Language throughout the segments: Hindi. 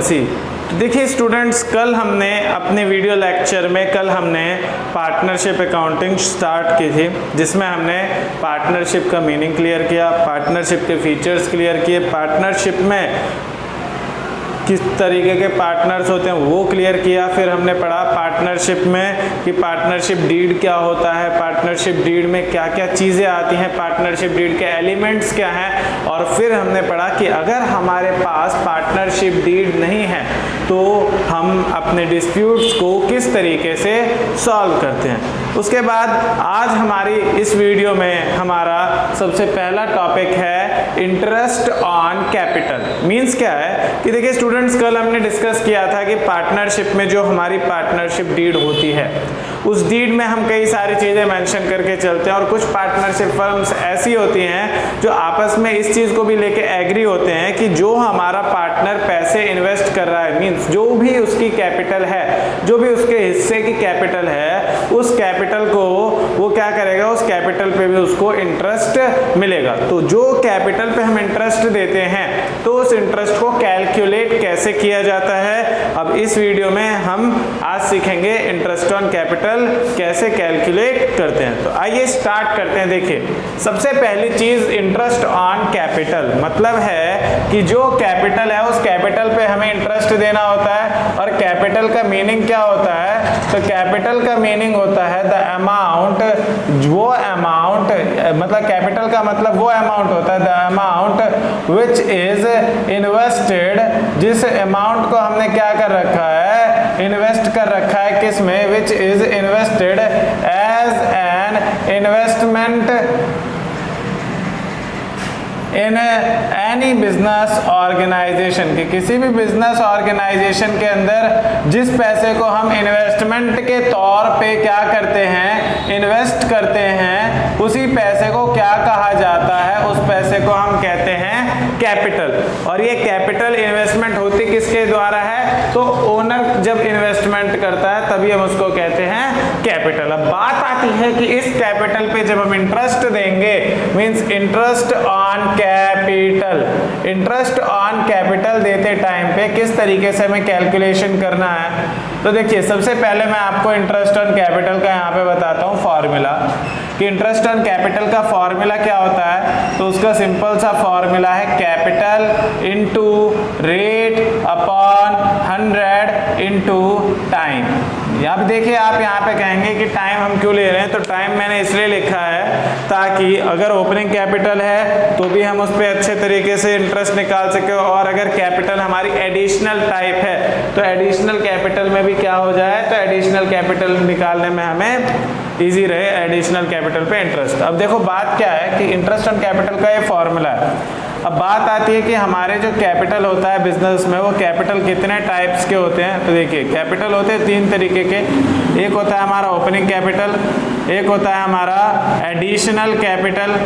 पॉलिसी। तो देखिए स्टूडेंट्स, कल हमने अपने वीडियो लेक्चर में पार्टनरशिप अकाउंटिंग स्टार्ट की थी, जिसमें हमने पार्टनरशिप का मीनिंग क्लियर किया, पार्टनरशिप के फीचर्स क्लियर किए, पार्टनरशिप में किस तरीके के पार्टनर्स होते हैं वो क्लियर किया। फिर हमने पढ़ा पार्टनरशिप में कि पार्टनरशिप डीड क्या होता है, पार्टनरशिप डीड में क्या क्या चीज़ें आती हैं, पार्टनरशिप डीड के एलिमेंट्स क्या हैं। और फिर हमने पढ़ा कि अगर हमारे पास पार्टनरशिप डीड नहीं है तो हम अपने डिस्प्यूट्स को किस तरीके से सॉल्व करते हैं। उसके बाद आज हमारी इस वीडियो में हमारा सबसे पहला टॉपिक है इंटरेस्ट ऑन कैपिटल। मीन्स क्या है कि देखिए स्टूडेंट्स, कल हमने डिस्कस किया था कि पार्टनरशिप में जो हमारी पार्टनरशिप डीड होती है उस डीड में हम कई सारी चीज़ें मेंशन करके चलते हैं, और कुछ पार्टनरशिप फर्म्स ऐसी होती हैं जो आपस में इस चीज़ को भी लेके एग्री होते हैं कि जो हमारा पार्टनर पैसे इन्वेस्ट कर रहा है, मीन्स जो भी उसकी कैपिटल है, जो भी उसके हिस्से की कैपिटल है, उस कैपिटल को वो क्या करेगा, उस कैपिटल पे भी उसको इंटरेस्ट मिलेगा। तो जो कैपिटल पे हम इंटरेस्ट देते हैं तो उस इंटरेस्ट को कैलकुलेट कैसे किया जाता है, अब इस वीडियो में हम आज सीखेंगे इंटरेस्ट ऑन कैपिटल कैसे कैलकुलेट करते हैं। तो आइए स्टार्ट करते हैं। देखिए सबसे पहली चीज इंटरेस्ट ऑन कैपिटल मतलब है कि जो कैपिटल है उस कैपिटल पे हमें इंटरेस्ट देना होता है। और कैपिटल का मीनिंग क्या होता है, तो कैपिटल का मीनिंग होता है द अमाउंट, वो अमाउंट मतलब कैपिटल का मतलब वो अमाउंट होता है the amount which is invested, जिस अमाउंट को हमने क्या कर रखा है, इन्वेस्ट कर रखा है, किस में, which is invested as an investment in any business organization, की किसी भी बिजनेस ऑर्गेनाइजेशन के अंदर जिस पैसे को हम इन्वेस्टमेंट के तौर पे क्या करते हैं, इन्वेस्ट करते हैं, उसी पैसे को क्या कहा जाता है, उस पैसे को हम कहते हैं कैपिटल। और ये कैपिटल इन्वेस्टमेंट होती किसके द्वारा है, तो ओनर जब इन्वेस्टमेंट करता है तभी हम उसको कहते हैं कैपिटल। अब बात आती है कि इस कैपिटल पे जब हम इंटरेस्ट देंगे, means interest on capital, interest on capital देते टाइम पे किस तरीके से हमें कैलकुलेशन करना है। तो देखिए सबसे पहले मैं आपको इंटरेस्ट ऑन कैपिटल का यहाँ पे बताता हूँ फॉर्मूला, कि इंटरेस्ट ऑन कैपिटल का फॉर्मूला क्या होता है। तो उसका सिंपल सा फॉर्मूला है capital into rate upon 100 into time. अब देखिए आप यहाँ पे कहेंगे कि टाइम हम क्यों ले रहे हैं, तो टाइम मैंने इसलिए लिखा है ताकि अगर ओपनिंग कैपिटल है तो भी हम उस पर अच्छे तरीके से इंटरेस्ट निकाल सके, और अगर कैपिटल हमारी एडिशनल टाइप है तो एडिशनल कैपिटल में भी क्या हो जाए, तो एडिशनल कैपिटल निकालने में हमें इजी रहे, एडिशनल कैपिटल पे इंटरेस्ट। अब देखो बात क्या है कि इंटरेस्ट ऑन कैपिटल का ये फॉर्मूला है। अब बात आती है कि हमारे जो कैपिटल होता है बिजनेस में, वो कैपिटल कितने टाइप्स के होते हैं। तो देखिए कैपिटल होते हैं 3 तरीके के, एक होता है हमारा ओपनिंग कैपिटल, एक होता है हमारा एडिशनल कैपिटल,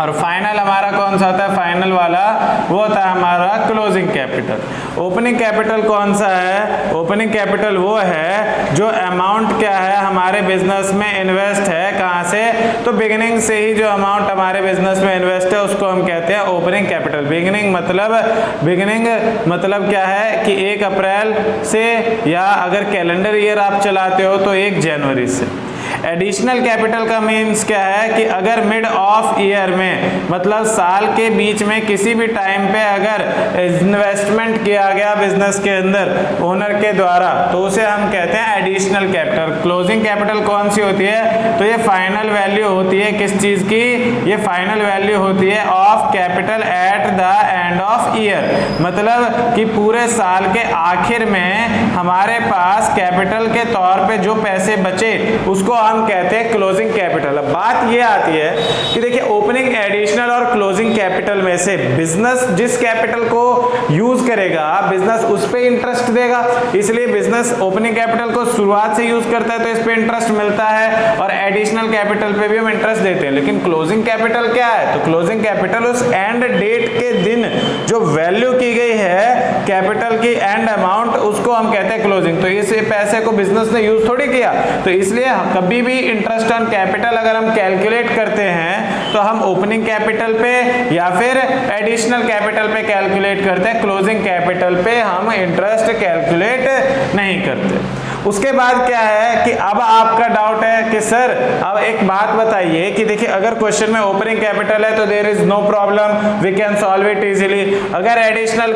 और फाइनल हमारा कौन सा होता है, फाइनल वाला वो होता है हमारा क्लोजिंग कैपिटल। ओपनिंग कैपिटल कौन सा है, ओपनिंग कैपिटल वो है जो अमाउंट क्या है हमारे बिजनेस में इन्वेस्ट है, कहाँ से, तो बिगिनिंग से ही जो अमाउंट हमारे बिजनेस में इन्वेस्ट है उसको हम कहते हैं ओपनिंग कैपिटल। बिगिनिंग मतलब क्या है कि 1 अप्रैल से, या अगर कैलेंडर ईयर आप चलाते हो तो 1 जनवरी से। एडिशनल कैपिटल का मीन्स क्या है कि अगर मिड ऑफ ईयर में, मतलब साल के बीच में किसी भी टाइम पे अगर इन्वेस्टमेंट किया गया बिजनेस के अंदर ओनर के द्वारा, तो उसे हम कहते हैं एडिशनल कैपिटल। क्लोजिंग कैपिटल कौन सी होती है, तो ये फाइनल वैल्यू होती है किस चीज की, ये फाइनल वैल्यू होती है of capital at the end of year, मतलब कि पूरे साल के आखिर में हमारे पास कैपिटल के तौर पे जो पैसे बचे उसको हम कहते हैं क्लोजिंग कैपिटल। अब बात ये आती है कि देखिए ओपनिंग, एडिशनल और क्लोजिंग कैपिटल में से बिजनेस जिस कैपिटल को यूज करेगा बिजनेस उस पे इंटरेस्ट देगा, इसलिए बिजनेस ओपनिंग कैपिटल को शुरुआत से यूज करता है तो इस पे इंटरेस्ट मिलता है, और एडिशनल कैपिटल पे भी हम इंटरेस्ट देते हैं। लेकिन क्लोजिंग कैपिटल क्या है, तो क्लोजिंग कैपिटल उस एंड डेट के दिन जो वैल्यू की गई है कैपिटल की एंड अमाउंट उसको हम कहते हैं क्लोजिंग। तो इस पैसे को बिजनेस ने यूज थोड़ी किया, तो इसलिए कभी भी इंटरेस्ट ऑन कैपिटल अगर हम कैलकुलेट करते हैं तो हम ओपनिंग कैपिटल पे या फिर एडिशनल कैपिटल पे कैलकुलेट करते हैं, क्लोजिंग कैपिटल पे हम इंटरेस्ट कैलकुलेट नहीं करते। उसके बाद क्या है कि अब आपका डाउट है कि सर अब एक बात बताइए कि देखिए अगर क्वेश्चन में ओपनिंग कैपिटल है तो there is no problem, we can solve it easily. अगर एडिशनल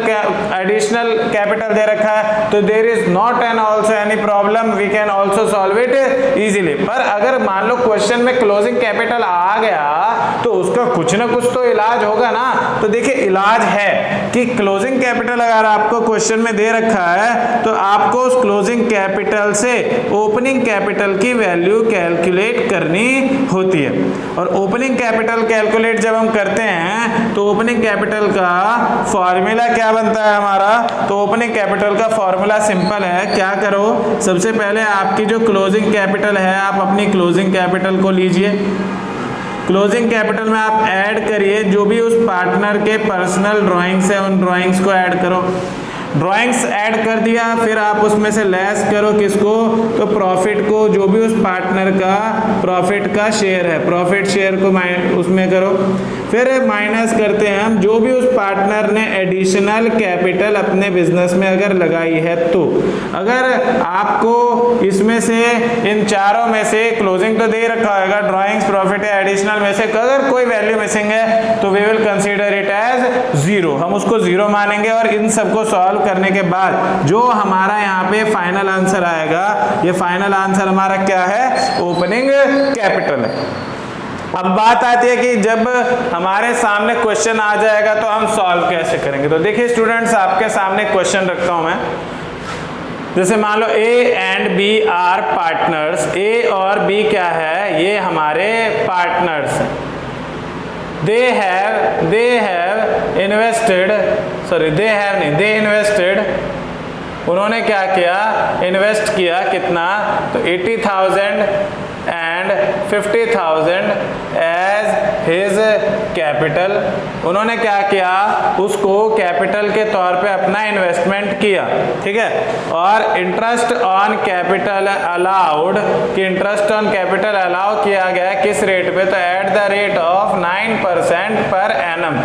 कैपिटल दे रखा है तो there is not an also any problem, we can also solve it easily. पर अगर मान लो क्वेश्चन में क्लोजिंग कैपिटल आ गया तो उसका कुछ ना कुछ तो इलाज होगा ना। तो देखिए इलाज है कि क्लोजिंग कैपिटल अगर आपको क्वेश्चन में दे रखा है तो आपको उस क्लोजिंग कैपिटल से ओपनिंग कैपिटल की वैल्यू कैलकुलेट करनी होती है। और ओपनिंग कैपिटल कैलकुलेट जब हम करते हैं तो ओपनिंग कैपिटल का फॉर्मूला क्या बनता है हमारा, तो ओपनिंग कैपिटल का फॉर्मूला सिंपल है। क्या करो, सबसे पहले आपकी जो क्लोजिंग कैपिटल है आप अपनी क्लोजिंग कैपिटल को लीजिए, क्लोजिंग कैपिटल में आप ऐड करिए जो भी उस पार्टनर के पर्सनल ड्राइंग्स है उन ड्राइंग्स को ऐड करो। ड्राइंग्स ऐड कर दिया, फिर आप उसमें से लेस करो किसको, तो प्रॉफिट को, जो भी उस पार्टनर का प्रॉफिट का शेयर है प्रॉफिट शेयर को उसमें करो। फिर माइनस करते हैं हम जो भी उस पार्टनर ने एडिशनल कैपिटल अपने बिजनेस में अगर लगाई है। तो अगर आपको इसमें से इन चारों में से क्लोजिंग तो दे रखा होगा, ड्राइंग्स, प्रॉफिट या एडिशनल में से अगर कोई वैल्यू मिसिंग है तो we will consider it as zero, हम उसको जीरो मानेंगे। और इन सबको सॉल्व करने के बाद जो हमारा यहाँ पे फाइनल आंसर आएगा, ये फाइनल आंसर हमारा क्या है, ओपनिंग कैपिटल है। अब बात आती है कि जब हमारे सामने क्वेश्चन आ जाएगा तो हम सॉल्व कैसे करेंगे। तो देखिए स्टूडेंट्स, आपके सामने क्वेश्चन रखता हूं मैं। जैसे मान लो A and B are partners, A और B क्या है, ये हमारे पार्टनर्स हैं। दे इन्वेस्टेड, उन्होंने क्या किया, इन्वेस्ट किया कितना, तो 80,000 एंड 50,000 एज हिज कैपिटल। उन्होंने क्या किया, उसको कैपिटल के तौर पे अपना इन्वेस्टमेंट किया, ठीक है। और इंटरेस्ट ऑन कैपिटल अलाउड, कि इंटरेस्ट ऑन कैपिटल अलाउ किया गया किस रेट पे, तो at the rate of 9% per annum.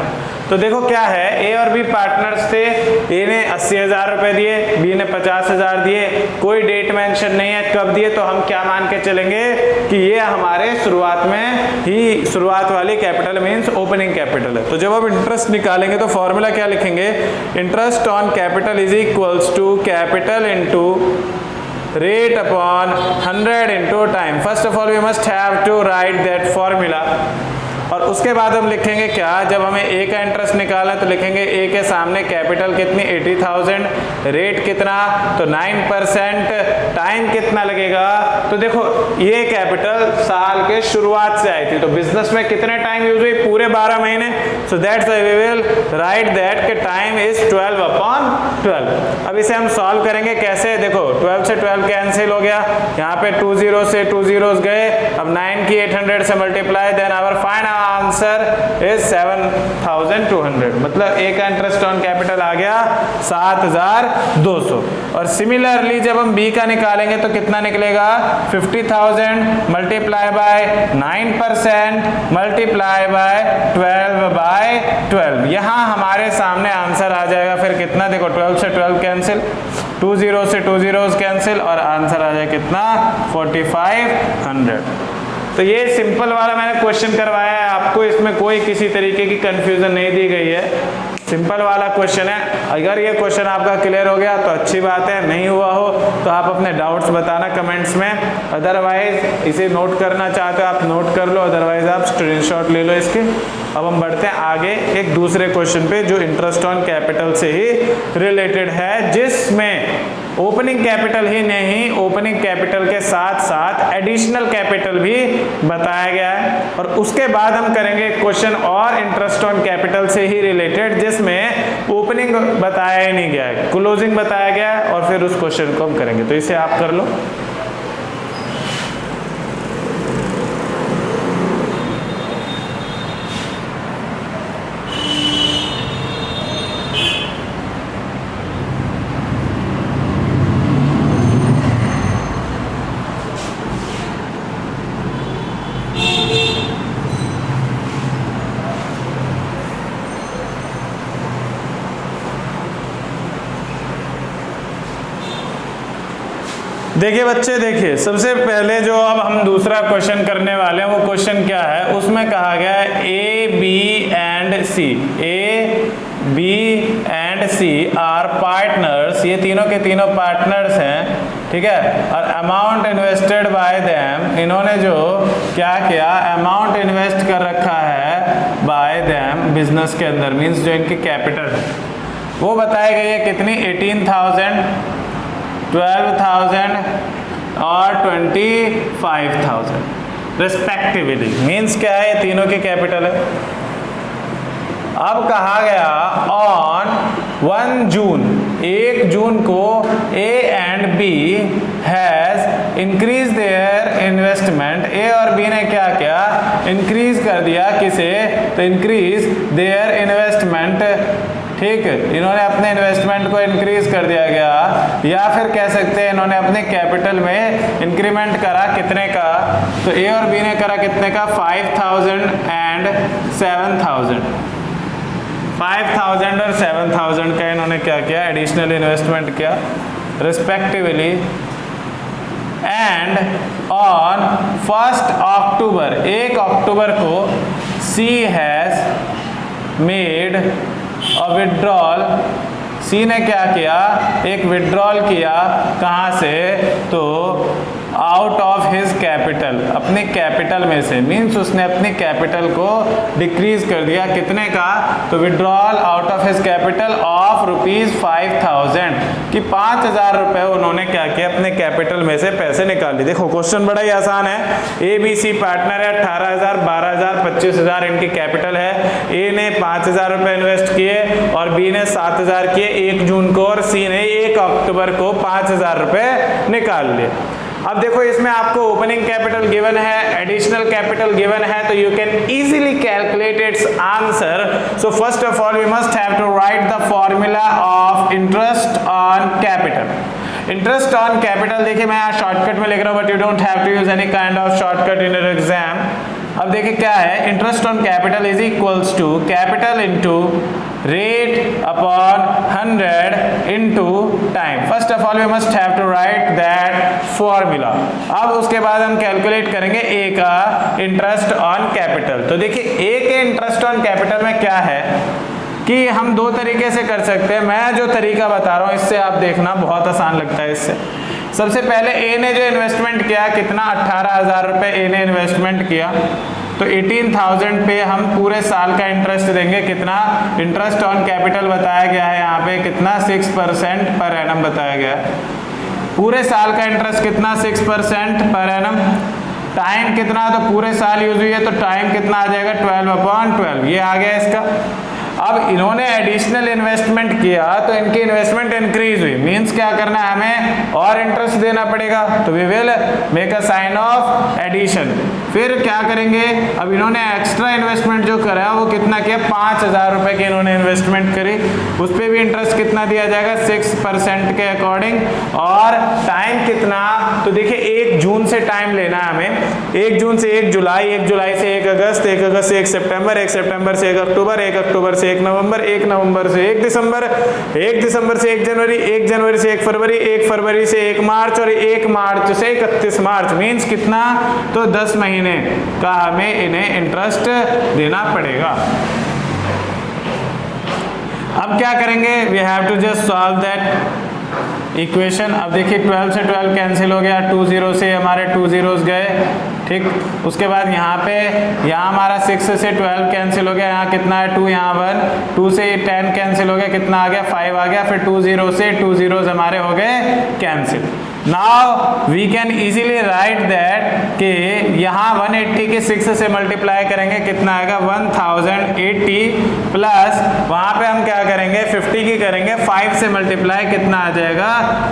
तो देखो क्या है, ए और बी पार्टनर्स थे, ए ने 80,000 रुपए दिए, बी ने 50,000 दिए, कोई डेट मेंशन नहीं है कब दिए, तो हम क्या मान के चलेंगे कि ये हमारे शुरुआत में ही, शुरुआत वाली कैपिटल मींस ओपनिंग कैपिटल है। तो जब हम इंटरेस्ट निकालेंगे तो फॉर्मूला क्या लिखेंगे, interest on capital is equals to capital into rate upon 100 into time. First of all we must have to write that formula. और उसके बाद हम लिखेंगे क्या, जब हमें ए का इंटरेस्ट निकालना है तो लिखेंगे ए के सामने कैपिटल कितनी 80,000, रेट कितना तो 9%, टाइम कितना लगेगा, तो देखो ये कैपिटल साल के शुरुआत से आई थी, तो बिजनेस में कितने टाइम यूज हुई, पूरे 12 महीने। So that's why we will write that कि टाइम इज 12/12। अब इसे हम सॉल्व करेंगे कैसे, देखो 12 से 12 कैंसिल हो गया, यहाँ पे 2 0 से 2 zeros गए, अब 9 की 800 से multiply, then our final answer is 7,200। मतलब ए का इंटरेस्ट ऑन कैपिटल आ गया 7,200। और सिमिलरली जब हम बी का निकालेंगे तो कितना निकलेगा, 50,000 मल्टीप्लाई बाय 9% मल्टीप्लाई बाय 12/12। यहाँ हमारे सामने आंसर आ जाएगा फिर कितना, देखो 12 से 12 कैंसिल, 2 0 से 2 zeros कैंसिल, और आंसर आ जाए कितना 4,500। तो ये सिंपल वाला मैंने क्वेश्चन करवाया है आपको, इसमें कोई किसी तरीके की कंफ्यूजन नहीं दी गई है, सिंपल वाला क्वेश्चन है। अगर ये क्वेश्चन आपका क्लियर हो गया तो अच्छी बात है, नहीं हुआ हो तो आप अपने डाउट्स बताना कमेंट्स में, अदरवाइज इसे नोट करना चाहते हो आप नोट कर लो, अदरवाइज आप स्क्रीनशॉट ले लो इसके। अब हम बढ़ते हैं आगे एक दूसरे क्वेश्चन पे जो इंटरेस्ट ऑन कैपिटल से ही रिलेटेड है, जिसमें ओपनिंग कैपिटल ही नहीं, ओपनिंग कैपिटल के साथ साथ एडिशनल कैपिटल भी बताया गया है। और उसके बाद हम करेंगे क्वेश्चन और इंटरेस्ट ऑन कैपिटल से ही रिलेटेड, जिसमें ओपनिंग बताया ही नहीं गया है, क्लोजिंग बताया गया है, और फिर उस क्वेश्चन को हम करेंगे। तो इसे आप कर लो। देखिए बच्चे, देखिए सबसे पहले जो अब हम दूसरा क्वेश्चन करने वाले हैं वो क्वेश्चन क्या है, उसमें कहा गया है a b and c, a b and c are partners, ये तीनों के तीनों पार्टनर्स हैं, ठीक है। और अमाउंट इन्वेस्टेड बाय देम, इन्होंने जो क्या किया, अमाउंट इन्वेस्ट कर रखा है बाय देम बिजनेस के अंदर, मीन्स जो इनकी कैपिटल है वो बताई गई है कितनी, 18,000, 12,000 और 25,000 रिस्पेक्टिवली। मीन्स क्या है, ये तीनों की कैपिटल है। अब कहा गया ऑन 1 जून, 1 जून को A and B has increase their investment, A और बी ने क्या किया, इंक्रीज कर दिया, किसे, तो इंक्रीज देयर इन्वेस्टमेंट, ठीक है, इन्होंने अपने इन्वेस्टमेंट को इंक्रीज कर दिया गया, या फिर कह सकते हैं इन्होंने अपने कैपिटल में इंक्रीमेंट करा, कितने का, तो ए और बी ने करा कितने का, 5,000 एंड 7,000, 5,000 और 7,000 का इन्होंने क्या किया, एडिशनल इन्वेस्टमेंट किया रिस्पेक्टिवली। एंड ऑन 1 अक्टूबर, 1 अक्टूबर को सी हैज मेड और विड्रॉल, सी ने क्या किया, एक विड्रॉल किया, कहाँ से, तो आउट ऑफ हिज कैपिटल, अपने कैपिटल में से, मीन्स उसने अपनी कैपिटल को डिक्रीज कर दिया, कितने का, तो withdrawal out of his capital of ₹5,000 कि 5,000 रुपए उन्होंने क्या किया, अपने कैपिटल में से पैसे निकाल लिए। देखो क्वेश्चन बड़ा ही आसान है, ए बी सी पार्टनर है, 18,000, 12,000, 25,000 इनकी कैपिटल है, ए ने 5,000 रुपए इन्वेस्ट किए और बी ने 7,000 किए 1 जून को, और सी ने 1 अक्टूबर को 5,000 रुपए निकाल लिए। अब देखो इसमें आपको ओपनिंग कैपिटल गिवन है, एडिशनल कैपिटल गिवन है, तो you can easily calculate its answer. So first of all we must have to write the formula of interest on capital. Interest on capital, देखिए मैं यहाँ शॉर्टकट में लिख रहा हूँ, but you don't have to use any kind of shortcut in your exam. अब देखिए क्या है, interest on capital is equals to capital into rate upon 100 into time. First of all we must have to write that formula. अब उसके बाद हम कैलकुलेट करेंगे ए का इंटरेस्ट ऑन कैपिटल। तो देखिए ए के इंटरेस्ट ऑन कैपिटल में क्या है कि हम दो तरीके से कर सकते हैं। मैं जो तरीका बता रहा हूँ इससे आप देखना, बहुत आसान लगता है इससे। सबसे पहले ए ने जो इन्वेस्टमेंट किया, कितना, 18,000 रुपए ए ने इन्वेस्टमेंट किया, तो 18,000 पे हम पूरे साल का इंटरेस्ट देंगे, कितना, इंटरेस्ट ऑन कैपिटल बताया गया है यहाँ पे कितना, 6% पर एनम बताया गया है। पूरे साल का इंटरेस्ट कितना, 6% पर एनम। टाइम कितना, तो पूरे साल यूज हुई है, तो टाइम कितना आ जाएगा, 12/12, ये आ गया इसका। अब इन्होंने एडिशनल इन्वेस्टमेंट किया तो इनकी इन्वेस्टमेंट इंक्रीज हुई, मींस क्या करना है, हमें और इंटरेस्ट देना पड़ेगा, तो we will make a sign of addition. फिर क्या करेंगे, अब इन्होंने एक्स्ट्रा इन्वेस्टमेंट जो करा वो कितना किया, 5,000 रुपए की इन्होंने इन्वेस्टमेंट करी, उस पर भी इंटरेस्ट कितना दिया जाएगा, 6% के अकॉर्डिंग। और टाइम कितना, तो देखिए 1 जून से टाइम लेना है हमें, 1 जून से 1 जुलाई, 1 जुलाई से 1 अगस्त, 1 अगस्त से 1 सितंबर, 1 सितंबर से 1 अक्टूबर, 1 अक्टूबर से 1 नवंबर, 1 नवंबर से 1 दिसंबर, 1 दिसंबर से 1 जनवरी, 1 जनवरी से 1 फरवरी, 1 फरवरी से 1 मार्च और 1 मार्च से 31 मार्च, मींस कितना, तो 10 महीने का हमें इन्हें इंटरेस्ट देना पड़ेगा। अब क्या करेंगे, we have to just solve that equation. अब देखिए 12 से 12 कैंसिल हो गया, 2 0 से हमारे 2 zeros गए, ठीक। उसके बाद यहाँ पे, यहाँ हमारा 6 से 12 कैंसिल हो गया, यहाँ कितना है 2, यहाँ 1, 2 से 10 कैंसिल हो गया, कितना आ गया 5 आ गया, फिर 2 0 से 2 zeros हमारे हो गए cancel. Now we can easily write that कि यहाँ 180 के 6 से मल्टीप्लाई करेंगे, कितना आएगा 1080 प्लस वहाँ पे हम क्या करेंगे 50 की करेंगे, 5 से मल्टीप्लाई कितना आ जाएगा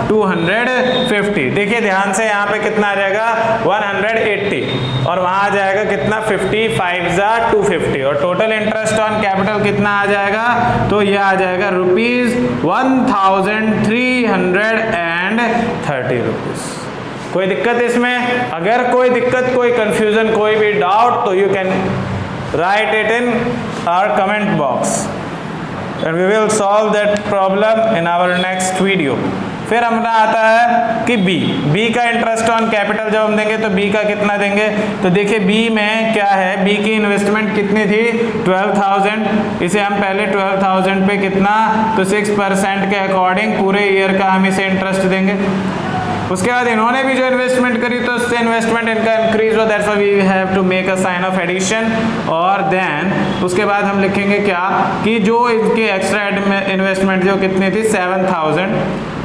250। देखिए ध्यान से, यहाँ पे कितना आ जाएगा 180 और वहाँ आ जाएगा कितना 50, 5 जा 250 और टोटल इंटरेस्ट ऑन कैपिटल कितना आ जाएगा, तो ये आ जाएगा ₹1330 कोई दिक्कत इसमें? अगर कोई दिक्कत, कोई कंफ्यूजन, कोई भी डाउट, तो you can write it in our comment box and we will solve that problem in our next video. फिर हमारा आता है कि बी का इंटरेस्ट ऑन कैपिटल जब हम देंगे तो बी का कितना देंगे, तो देखिए बी में क्या है, बी की इन्वेस्टमेंट कितनी थी 12,000, इसे हम पहले 12,000 पे कितना, तो 6% के अकॉर्डिंग पूरे ईयर का हम इसे इंटरेस्ट देंगे। उसके बाद इन्होंने भी जो इन्वेस्टमेंट करी तो उससे इन्वेस्टमेंट इनका इंक्रीज हो, that's why we have to make a sign of addition. और देन उसके बाद हम लिखेंगे क्या कि जो इनकी एक्स्ट्रा इन्वेस्टमेंट जो कितनी थी 7,000,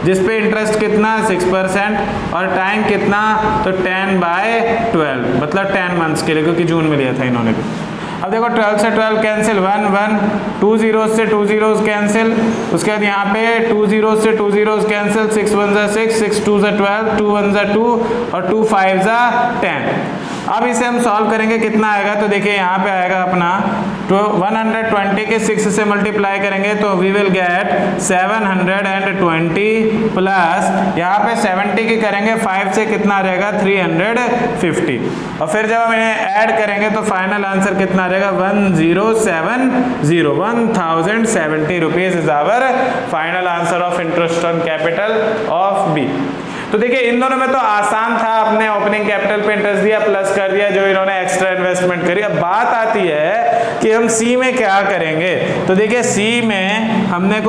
जिस पे इंटरेस्ट कितना 6% और टाइम कितना, तो 10/12 मतलब 10 मंथ्स के लिए, क्योंकि जून में लिया था इन्होंने भी। अब देखो 12 से 12 कैंसिल, 1 1, 2 zeros से 2 zeros कैंसिल, उसके बाद यहाँ पे 2 zeros से 2 zeros कैंसिल, 6 1 6, 6 2 12, 2 1 2 और 2 5 10। अब इसे हम सॉल्व करेंगे, कितना आएगा, तो देखिए यहाँ पे आएगा अपना तो 120 के 6 से मल्टीप्लाई करेंगे तो वी विल गेट 720 प्लस यहाँ पे 70 की करेंगे 5 से कितना रहेगा 350, और फिर जब हम इन्हें ऐड करेंगे तो फाइनल आंसर कितना रहेगा 1070 rupees is our final answer of interest on capital of b. तो देखिए इन दोनों में तो आसान था, अपने ओपनिंग कैपिटल पे इंटरेस्ट दिया प्लस कर दिया जो इन्होंने एक्स्ट्रा इन्वेस्टमेंट करी। अब बात आती है कि हम सी में क्या करेंगे, तो देखिए सी में अपने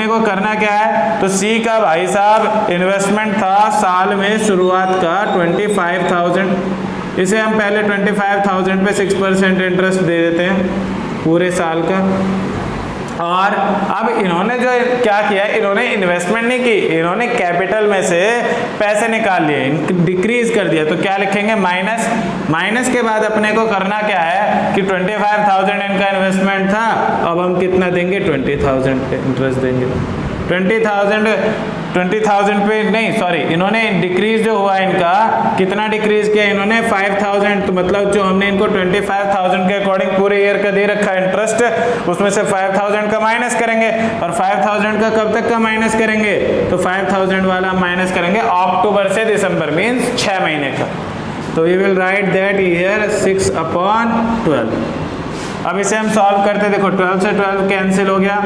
को करना क्या है, तो सी का भाई साहब इन्वेस्टमेंट था साल में शुरुआत का 25,000, इसे हम पहले 25,000 पे 6% इंटरेस्ट दे देते हैं पूरे साल का। और अब इन्होंने जो क्या किया, इन्होंने इन्वेस्टमेंट नहीं की, इन्होंने कैपिटल में से पैसे निकाल लिए, डिक्रीज कर दिया, तो क्या लिखेंगे माइनस के बाद अपने को करना क्या है कि 25,000 इनका इन्वेस्टमेंट था, अब हम कितना देंगे 20,000 इंटरेस्ट देंगे। 20,000 पे नहीं, सॉरी, इन्होंने डिक्रीज जो हुआ इनका कितना डिक्रीज किया इन्होंने 5,000, तो मतलब जो हमने इनको 25,000 के अकॉर्डिंग पूरे ईयर का दे रखा है इंटरेस्ट, उसमें से 5,000 का माइनस करेंगे, और 5,000 का कब तक का माइनस करेंगे, तो 5,000 वाला माइनस करेंगे अक्टूबर से दिसंबर, मीन्स 6 महीने का। तो we will write that year 6/12। अब इसे हम सॉल्व करते, देखो 12 से 12 कैंसिल हो गया,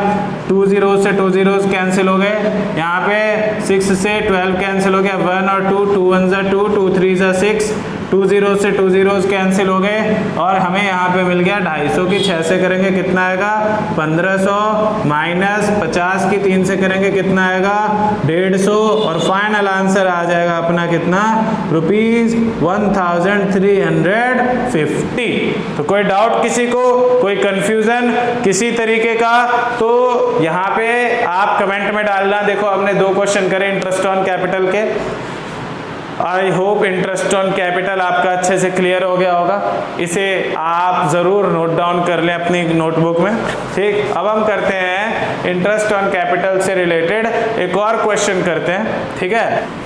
2 zeros से 2 zeros कैंसिल हो गए, यहाँ पे 6 से 12 कैंसिल हो गया, 1 और 2, 2 1 2, 2 3 6, 2 zeros से 2 zeros कैंसिल हो गए, और हमें यहाँ पे मिल गया 250 की 6 से करेंगे कितना आएगा 1500, माइनस 50 की 3 से करेंगे कितना आएगा 150, और फाइनल आंसर आ जाएगा अपना कितना ₹1350। तो कोई डाउट किसी को, कोई कंफ्यूजन किसी तरीके का, तो यहाँ पे आप कमेंट में डालना। देखो हमने 2 क्वेश्चन करे इंटरेस्ट ऑन कैपिटल के। I hope interest on capital आपका अच्छे से क्लियर हो गया होगा, इसे आप ज़रूर नोट डाउन कर लें अपनी नोटबुक में। ठीक, अब हम करते हैं इंटरेस्ट ऑन कैपिटल से रिलेटेड एक और क्वेश्चन करते हैं, ठीक है।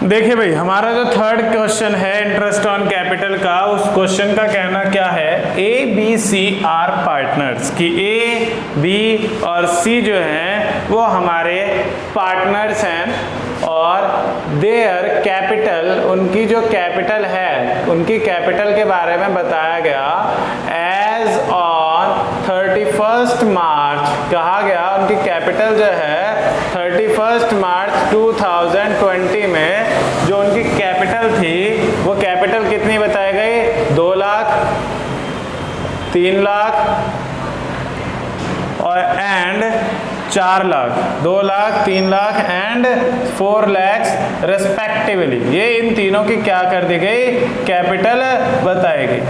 देखिए भाई, हमारा जो थर्ड क्वेश्चन है इंटरेस्ट ऑन कैपिटल का, उस क्वेश्चन का कहना क्या है, a b c are partners, कि ए बी और सी जो हैं वो हमारे पार्टनर्स हैं, और देयर कैपिटल, उनकी जो कैपिटल है, उनकी कैपिटल के बारे में बताया गया एज ऑन 31 मार्च, कहा गया उनकी कैपिटल जो है 31 मार्च 2020 में जो उनकी कैपिटल थी, वो कैपिटल कितनी बताई गई 2 लाख, 3 लाख और and 4 lakh, 2 lakh, 3 lakh and 4 lakhs respectively. ये इन तीनों की क्या कर दी गई, कैपिटल बताई गई।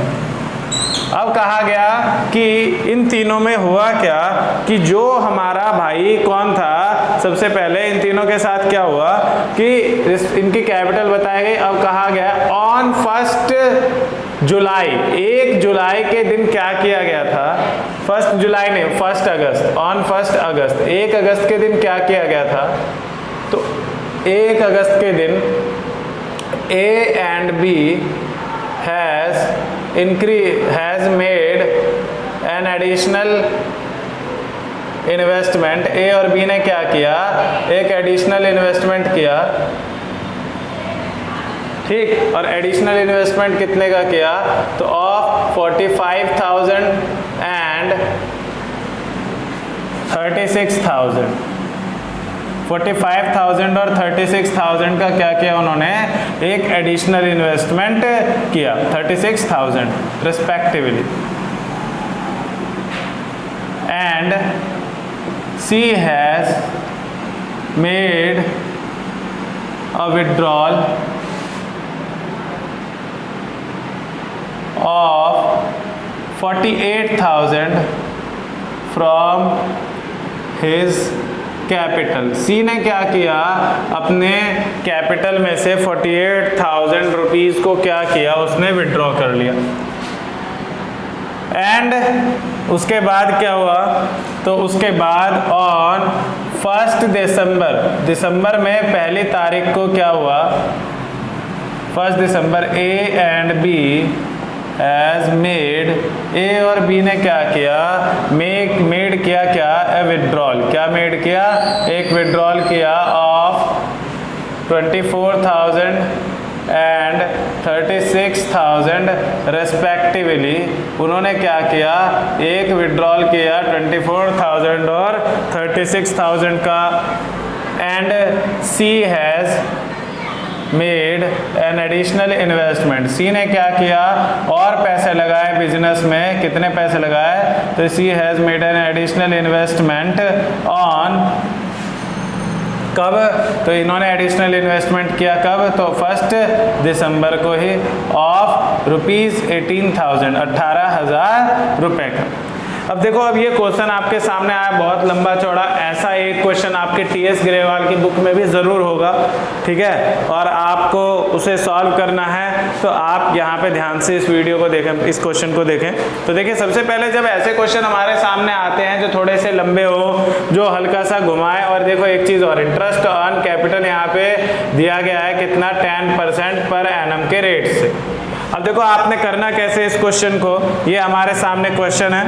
अब कहा गया कि इन तीनों में हुआ क्या कि जो हमारा भाई कौन था, सबसे पहले इन तीनों के साथ क्या हुआ कि इनकी कैपिटल बताई गई। अब कहा गया ऑन 1 जुलाई, 1 जुलाई के दिन क्या किया गया था, 1 जुलाई नहीं 1 अगस्त, ऑन 1 अगस्त, 1 अगस्त के दिन क्या किया गया था, तो 1 अगस्त के दिन A and B has made an additional investment, A और बी ने क्या किया, एक एडिशनल इन्वेस्टमेंट किया, ठीक, और एडिशनल इन्वेस्टमेंट कितने का किया, तो ऑफ 45,000 एंड 36,000, 45,000 और 36,000 का क्या किया उन्होंने, एक एडिशनल इन्वेस्टमेंट किया 36,000 respectively, and C has made a withdrawal of 48,000 from his capital. C ने क्या किया, अपने कैपिटल में से 48,000 रुपीज़ को क्या किया, उसने विड्रॉ कर लिया। एंड उसके बाद क्या हुआ, तो उसके बाद ऑन 1 दिसंबर में पहली तारीख को क्या हुआ, 1 दिसंबर A and B has made, A और बी ने क्या किया, मेड किया क्या, ए विड्रॉल, क्या मेड किया, एक विड्रॉल किया ऑफ 24,000 एंड 36,000 रेस्पेक्टिवली। उन्होंने क्या किया, एक विड्रॉल किया 24,000 और 36,000 का, and C has made an additional investment. C ने क्या किया, और पैसे लगाए बिजनेस में, कितने पैसे लगाए, तो C has made an additional investment on, कब, तो इन्होंने एडिशनल इन्वेस्टमेंट किया कब, तो 1 दिसंबर को ही, ऑफ ₹18,000, 18,000 रुपये का। अब देखो, अब ये क्वेश्चन आपके सामने आया, बहुत लंबा चौड़ा, ऐसा एक क्वेश्चन आपके टीएस ग्रेवाल की बुक में भी ज़रूर होगा, ठीक है, और आपको उसे सॉल्व करना है, तो आप यहाँ पे ध्यान से इस वीडियो को देखें, इस क्वेश्चन को देखें। तो देखिए, सबसे पहले जब ऐसे क्वेश्चन हमारे सामने आते हैं जो थोड़े से लंबे हो, जो हल्का सा घुमाए, और देखो एक चीज़ और, इंटरेस्ट ऑन कैपिटल यहाँ पे दिया गया है कितना, 10% पर एनम के रेट से। अब देखो आपने करना कैसे इस क्वेश्चन को, ये हमारे सामने क्वेश्चन है,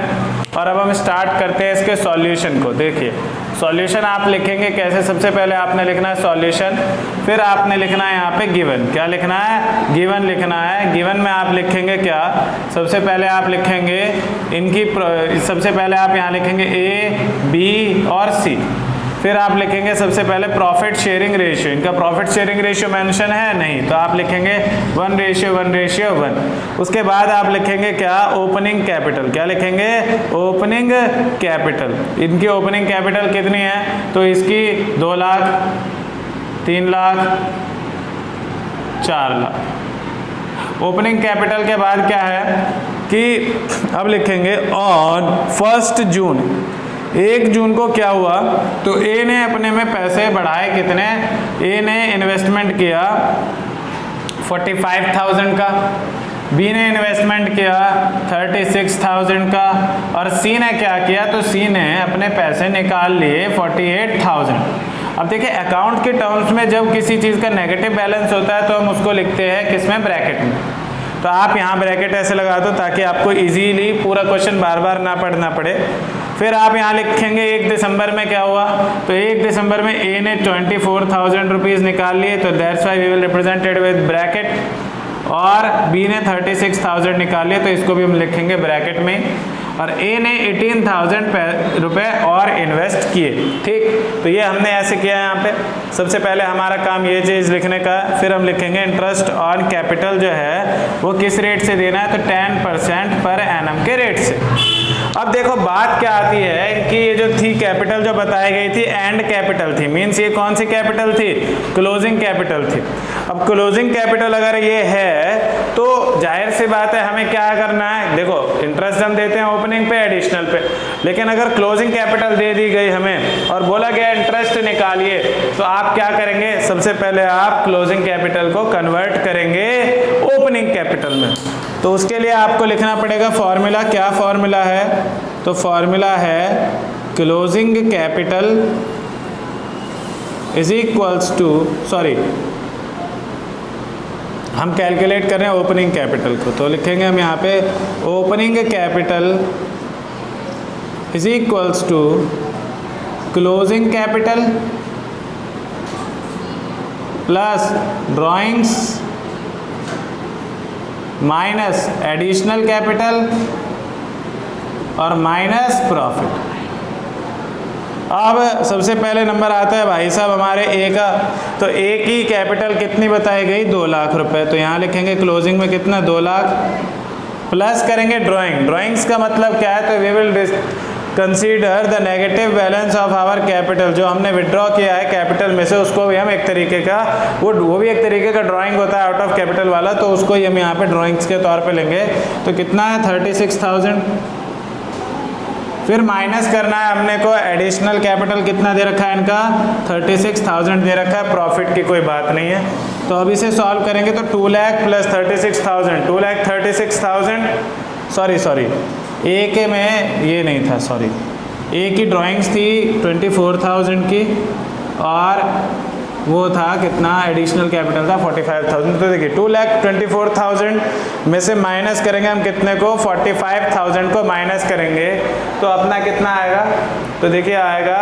और अब हम स्टार्ट करते हैं इसके सॉल्यूशन को। देखिए, सॉल्यूशन आप लिखेंगे कैसे, सबसे पहले आपने लिखना है सॉल्यूशन, फिर आपने लिखना है यहाँ पे गिवन, क्या लिखना है, गिवन लिखना है। गिवन में आप लिखेंगे क्या, सबसे पहले आप लिखेंगे इनकी, सबसे पहले आप यहाँ लिखेंगे ए, बी और सी, फिर आप लिखेंगे सबसे पहले प्रॉफिट शेयरिंग रेशियो। इनका प्रॉफिट शेयरिंग रेशियो मेंशन है नहीं, तो आप लिखेंगे 1:1:1। उसके बाद आप लिखेंगे क्या, ओपनिंग कैपिटल, क्या लिखेंगे, ओपनिंग कैपिटल। इनकी ओपनिंग कैपिटल कितनी है, तो इसकी 2 लाख, 3 लाख, 4 लाख। ओपनिंग कैपिटल के बाद क्या है कि अब लिखेंगे ऑन 1 जून, 1 जून को क्या हुआ, तो ए ने अपने में पैसे बढ़ाए कितने, ए ने इन्वेस्टमेंट किया 45,000 का, बी ने इन्वेस्टमेंट किया 36,000 का, और सी ने क्या किया, तो सी ने अपने पैसे निकाल लिए 48,000। अब देखिए, अकाउंट के टर्म्स में जब किसी चीज़ का नेगेटिव बैलेंस होता है तो हम उसको लिखते हैं किसमें, ब्रैकेट में। तो आप यहाँ ब्रैकेट ऐसे लगा दो ताकि आपको इजीली पूरा क्वेश्चन बार बार ना पढ़ना पड़े। फिर आप यहाँ लिखेंगे 1 दिसंबर में क्या हुआ, तो 1 दिसंबर में ए ने 24,000 रुपीज़ निकाल लिए, तो that's why we will represented with bracket, और बी ने 36,000 निकाल लिए, तो इसको भी हम लिखेंगे ब्रैकेट में, और ए ने 18,000 रुपये और इन्वेस्ट किए, ठीक। तो ये हमने ऐसे किया है यहाँ पे, सबसे पहले हमारा काम ये चीज़ लिखने का, फिर हम लिखेंगे इंटरेस्ट ऑन कैपिटल जो है वो किस रेट से देना है, तो 10% पर एनम के रेट से। अब देखो बात क्या आती है कि ये जो थी कैपिटल जो बताई गई थी एंड कैपिटल थी, मीन्स ये कौन सी कैपिटल थी, क्लोजिंग कैपिटल थी। अब क्लोजिंग कैपिटल अगर ये है तो जाहिर सी बात है हमें क्या करना है, देखो इंटरेस्ट हम देते हैं ओपनिंग पे, एडिशनल पे, लेकिन अगर क्लोजिंग कैपिटल दे दी गई हमें और बोला गया इंटरेस्ट निकालिए, तो आप क्या करेंगे, सबसे पहले आप क्लोजिंग कैपिटल को कन्वर्ट करेंगे ओपनिंग कैपिटल में। तो उसके लिए आपको लिखना पड़ेगा फॉर्मूला, क्या फॉर्मूला है, तो फॉर्मूला है closing capital is equals to, sorry हम कैलकुलेट कर रहे हैं ओपनिंग कैपिटल को, तो लिखेंगे हम यहाँ पे opening capital is equals to closing capital plus drawings minus additional capital और माइनस प्रॉफिट। अब सबसे पहले नंबर आता है भाई साहब हमारे ए का, तो ए की कैपिटल कितनी बताई गई 2 लाख रुपए, तो यहाँ लिखेंगे क्लोजिंग में कितना 2 लाख प्लस करेंगे ड्राइंग्स का मतलब क्या है, तो we will consider the negative balance of our capital, जो हमने विड्रॉ किया है कैपिटल में से उसको भी हम एक तरीके का वो भी एक तरीके का ड्राइंग होता है आउट ऑफ कैपिटल वाला, तो उसको ही हम यहाँ पे ड्राइंग्स के तौर पे लेंगे। तो कितना है 36,000, फिर माइनस करना है हमने को एडिशनल कैपिटल कितना दे रखा है इनका 36,000 दे रखा है, प्रॉफिट की कोई बात नहीं है। तो अब इसे सॉल्व करेंगे तो 2 लाख प्लस 36,000 2,36,000 सॉरी ए के में ये नहीं था, सॉरी ए की ड्राइंग्स थी 24,000 की और वो था कितना एडिशनल कैपिटल था 45,000। तो देखिए 2,24,000 में से माइनस करेंगे हम कितने को 45,000 को माइनस करेंगे तो अपना कितना आएगा, तो देखिए आएगा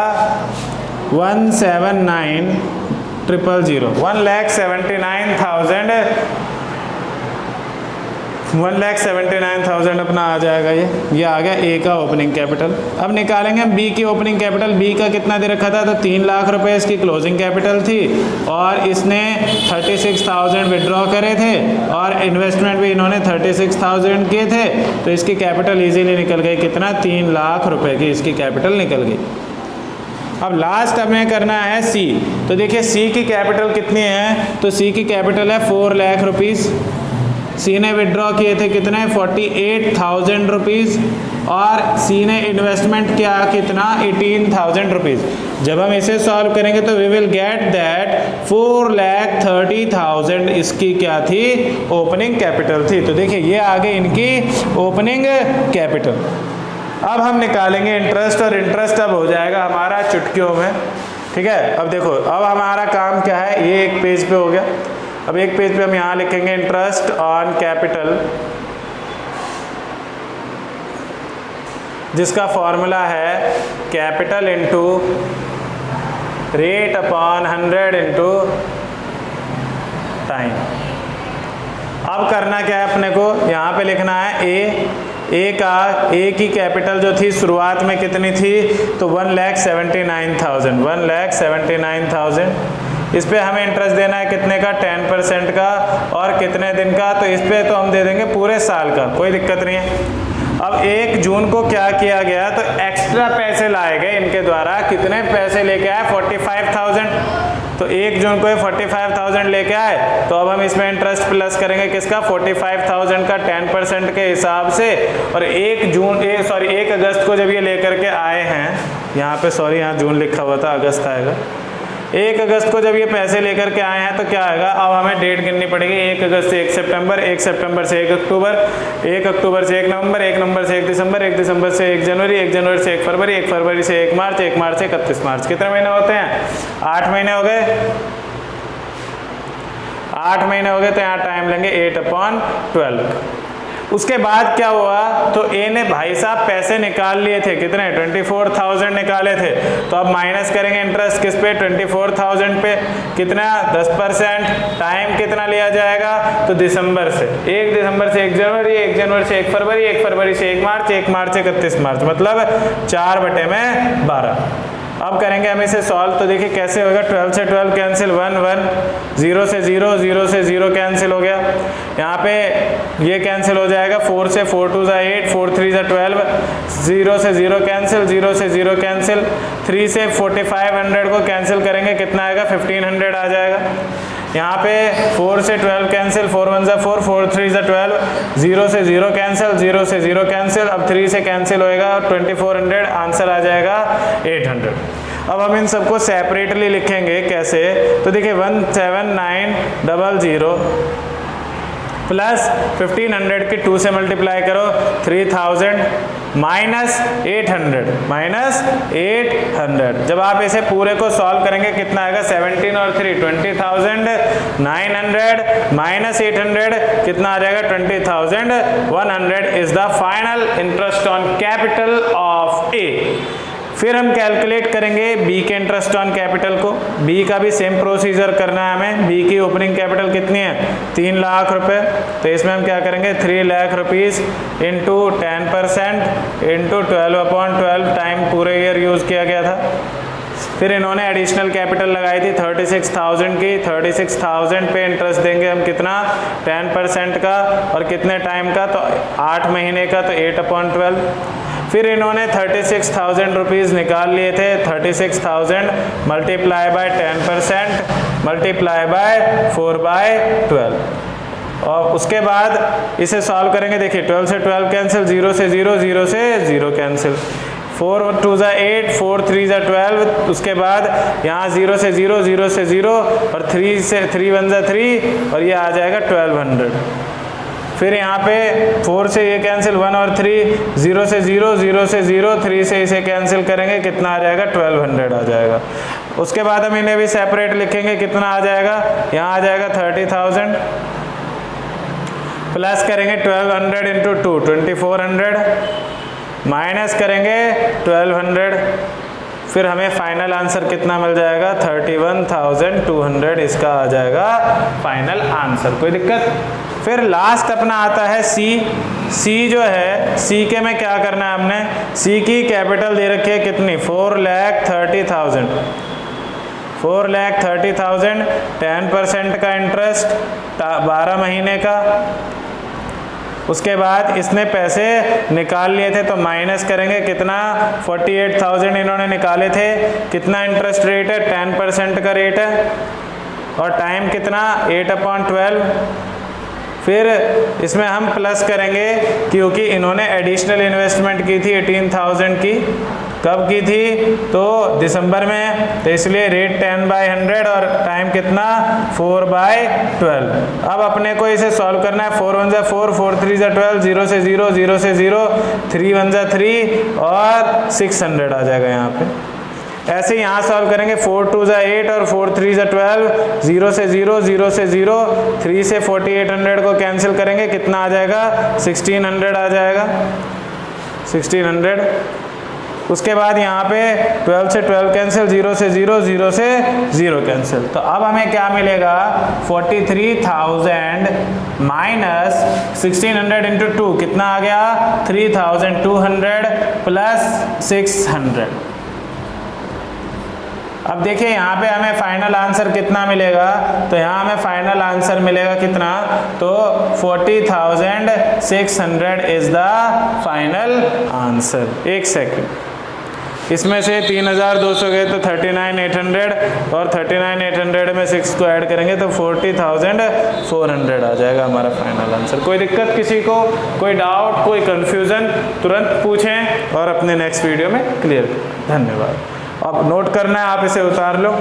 179,000 1,79,000 अपना आ जाएगा। ये आ गया ए का ओपनिंग कैपिटल। अब निकालेंगे हम बी की ओपनिंग कैपिटल। बी का कितना दे रखा था, तो 3 लाख रुपए इसकी क्लोजिंग कैपिटल थी और इसने 36,000 विड्रॉ करे थे और इन्वेस्टमेंट भी इन्होंने 36,000 किए थे, तो इसकी कैपिटल इजीली निकल गई कितना 3 लाख रुपए की इसकी कैपिटल निकल गई। अब लास्ट हमें करना है सी। तो देखिए सी की कैपिटल कितनी है, तो सी की कैपिटल है 4 लाख रुपीज़। सी ने विड्रॉ किए थे कितने 48,000 रुपीज़ और सी ने इन्वेस्टमेंट किया कितना 18,000 रुपीज़। जब हम इसे सॉल्व करेंगे तो वी विल गेट दैट 4,30,000 इसकी क्या थी ओपनिंग कैपिटल थी। तो देखिए ये आ गई इनकी ओपनिंग कैपिटल। अब हम निकालेंगे इंटरेस्ट और इंटरेस्ट अब हो जाएगा हमारा चुटकियों में, ठीक है। अब देखो अब हमारा काम क्या है, ये एक पेज पे हो गया। अब एक पेज पे हम यहाँ लिखेंगे इंटरेस्ट ऑन कैपिटल, जिसका फॉर्मूला है capital into rate upon 100 into time. अब करना क्या है अपने को, यहाँ पे लिखना है ए की कैपिटल जो थी शुरुआत में कितनी थी, तो 1,79,000 इस पे हमें इंटरेस्ट देना है कितने का 10% का और कितने दिन का, तो इस पे तो हम दे देंगे पूरे साल का, कोई दिक्कत नहीं है। अब 1 जून को क्या किया गया, तो एक्स्ट्रा पैसे लाए गए इनके द्वारा, कितने पैसे लेके आए 45,000, तो 1 जून को 45,000 लेके आए। तो अब हम इसमें इंटरेस्ट प्लस करेंगे किसका 45,000 का 10% के हिसाब से, और 1 अगस्त को जब ये लेकर के आए हैं, यहाँ पे सॉरी यहाँ जून लिखा हुआ था अगस्त आएगा, 1 अगस्त को जब ये पैसे लेकर के आए हैं तो क्या आएगा, अब हमें डेट गिननी पड़ेगी 1 अगस्त से 1 सितंबर, 1 सितंबर से 1 अक्टूबर, 1 अक्टूबर से 1 नवंबर, 1 नवंबर से 1 दिसंबर, 1 दिसंबर से 1 जनवरी, 1 जनवरी से 1 फरवरी, 1 फरवरी से 1 मार्च, 1 मार्च से 31 मार्च। कितने महीने होते हैं 8 महीने हो गए, 8 महीने हो गए, तो यहाँ टाइम लेंगे 8/12। उसके बाद क्या हुआ, तो ए ने भाई साहब पैसे निकाल लिए थे कितने 24,000 निकाले थे, तो अब माइनस करेंगे इंटरेस्ट किस पे 24,000 पे, कितना 10%, टाइम कितना लिया जाएगा, तो दिसंबर से 1 दिसंबर से 1 जनवरी, 1 जनवरी से 1 फरवरी, 1 फरवरी से 1 मार्च, 1 मार्च से 31 मार्च, मतलब 4/12। अब करेंगे हम इसे सॉल्व, तो देखिए कैसे होगा, 12 से 12 कैंसिल, 1 1, 0 से 0, 0 से 0 कैंसिल हो गया, यहाँ पे ये कैंसिल हो जाएगा, 4 से 4 2 8, 4 3 12, 0 से 0 कैंसिल, 0 से 0 कैंसिल, 3 से 4500 को कैंसिल करेंगे कितना आएगा 1500 आ जाएगा। यहाँ पे 4 से 12 कैंसिल, 4 1 4, 4 3 12, 0 से 0 कैंसिल, 0 से 0 कैंसिल, अब 3 से कैंसिल होएगा, 2400 आंसर आ जाएगा 800। अब हम इन सबको सेपरेटली लिखेंगे कैसे, तो देखिए 17900 प्लस 1500 की 2 से मल्टीप्लाई करो 3000 माइनस 800 जब आप इसे पूरे को सॉल्व करेंगे कितना आएगा 17 और 3 20,900 माइनस 800 कितना आ जाएगा 20,100 is the final interest on capital of A. फिर हम कैलकुलेट करेंगे बी के इंटरेस्ट ऑन कैपिटल को। बी का भी सेम प्रोसीजर करना है हमें। बी की ओपनिंग कैपिटल कितनी है 3 लाख रुपए, तो इसमें हम क्या करेंगे 3 lakh rupees into 10% into 12/12 time पूरे ईयर यूज़ किया गया था। फिर इन्होंने एडिशनल कैपिटल लगाई थी 36,000 की। 36,000 पे इंटरेस्ट देंगे हम कितना 10% का, और कितने टाइम का, तो 8 महीने का, तो 8/12। फिर इन्होंने 36,000 रुपीज़ निकाल लिए थे। 36,000 मल्टीप्लाई बाय 10% मल्टीप्लाई बाय 4/12, और उसके बाद इसे सॉल्व करेंगे। देखिए 12 से 12 कैंसिल, 0 से 0, 0 से 0 कैंसिल, 4 और 2 8, 4 3 12। उसके बाद यहाँ 0 से 0, 0 से 0, और 3 से 3 1 3, और ये आ जाएगा 1200। फिर यहाँ पे 4 से ये कैंसिल, 1 और 3, 0 से 0, 0 से 0, 3 से इसे कैंसिल करेंगे, कितना आ जाएगा 1200 आ जाएगा। उसके बाद हम इन्हें भी सेपरेट लिखेंगे, कितना आ जाएगा, यहाँ आ जाएगा 30,000, प्लस करेंगे 1200 इंटू 2 2400, माइनस करेंगे 1200, फिर हमें फाइनल आंसर कितना मिल जाएगा 31,200 इसका आ जाएगा फाइनल आंसर। कोई दिक्कत? फिर लास्ट अपना आता है सी। सी जो है, सी के में क्या करना है हमने, सी की कैपिटल दे रखी है कितनी 4,30,000, 4,30,000, 10% का इंटरेस्ट 12 महीने का। उसके बाद इसने पैसे निकाल लिए थे तो माइनस करेंगे कितना 48,000 इन्होंने निकाले थे। कितना इंटरेस्ट रेट है 10% का रेट है, और टाइम कितना 8/12। फिर इसमें हम प्लस करेंगे क्योंकि इन्होंने एडिशनल इन्वेस्टमेंट की थी 18,000 की। कब की थी, तो दिसंबर में, तो इसलिए रेट 10/100 और टाइम कितना 4/12। अब अपने को इसे सॉल्व करना है। 4 1 जा 4, 4 3 जा 12, 0 से 0, 0 से 0, 3 1 जा 3, और 600 आ जाएगा यहाँ पे। ऐसे यहाँ सॉल्व करेंगे 4 2 जा 8 और 4 3 जा 12, 0 से 0, 0 से 0, 3 से 4800 को कैंसिल करेंगे, कितना आ जाएगा 1600 आ जाएगा 1600। उसके बाद यहाँ पे 12 से 12 कैंसिल, 0 से 0, 0 से 0 कैंसिल, तो अब हमें क्या मिलेगा 43,000 माइनस 1600 इंटू 2 कितना आ गया 3,200 प्लस 600। अब देखिए यहाँ पे हमें फाइनल आंसर कितना मिलेगा, तो यहाँ हमें फाइनल आंसर मिलेगा कितना, तो 40,600 इज द फाइनल आंसर। एक सेकंड, इसमें से 3,200 गए तो 39,800, और 39,800 में 6 को ऐड करेंगे तो 40,400 आ जाएगा हमारा फाइनल आंसर। कोई दिक्कत किसी को, कोई डाउट, कोई कंफ्यूजन, तुरंत पूछें और अपने नेक्स्ट वीडियो में क्लियर करें। धन्यवाद। अब नोट करना है, आप इसे उतार लो।